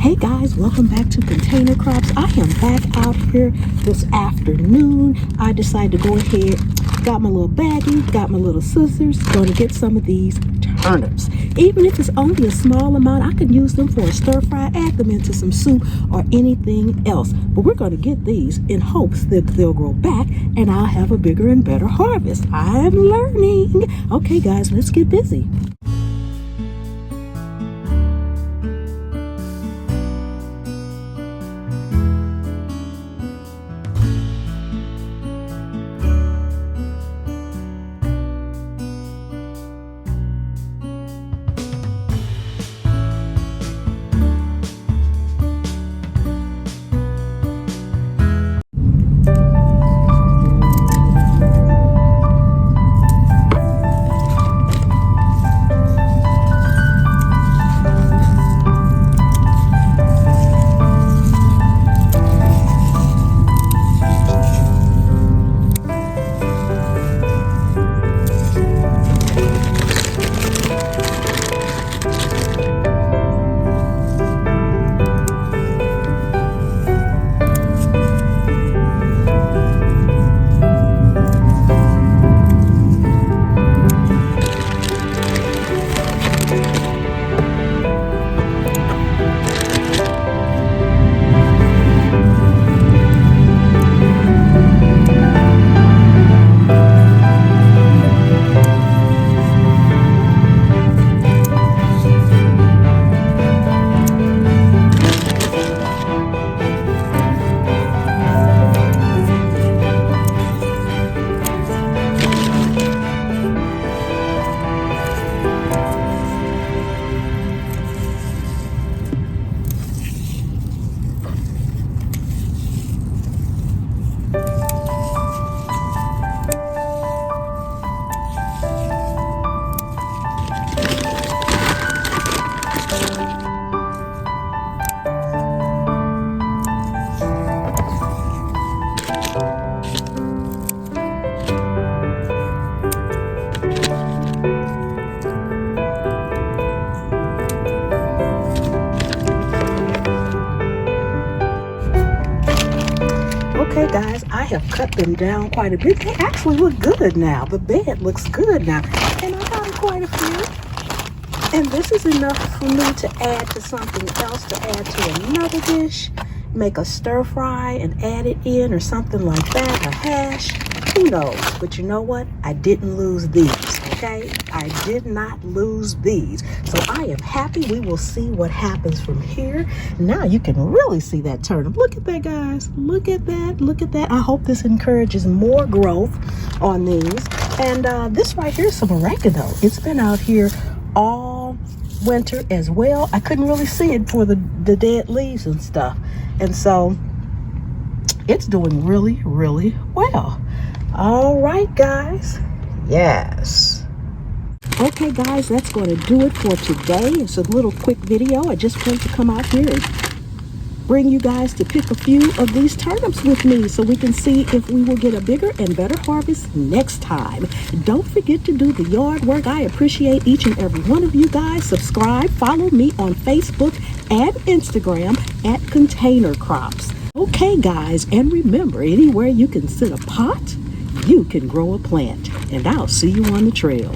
Hey guys, welcome back to Container Crops. I am back out here this afternoon. I decided to go ahead, got my little baggie, got my little scissors, going to get some of these turnips. Even if it's only a small amount, I can use them for a stir fry, add them into some soup or anything else. But we're going to get these in hopes that they'll grow back and I'll have a bigger and better harvest. I'm learning. Okay guys, let's get busy. Okay guys, I have cut them down quite a bit. They actually look good now. The bed looks good now. And I got quite a few. And this is enough for me to add to something else, to add to another dish. Make a stir fry and add it in or something like that, a hash. Who knows? But you know what? I didn't lose these, okay? I did not lose these. So I am happy. We will see what happens from here. Now you can really see that turnip. Look at that, guys. Look at that. Look at that. I hope this encourages more growth on these. And this right here is some oregano. It's been out here all winter as well. I couldn't really see it for the dead leaves and stuff. And so it's doing really, really well. All right, guys. Yes. Okay, guys, that's going to do it for today. It's a little quick video. I just wanted to come out here and bring you guys to pick a few of these turnips with me so we can see if we will get a bigger and better harvest next time. Don't forget to do the yard work. I appreciate each and every one of you guys. Subscribe, follow me on Facebook and Instagram at Container Crops. Okay, guys, and remember, anywhere you can sit a pot, you can grow a plant. And I'll see you on the trail.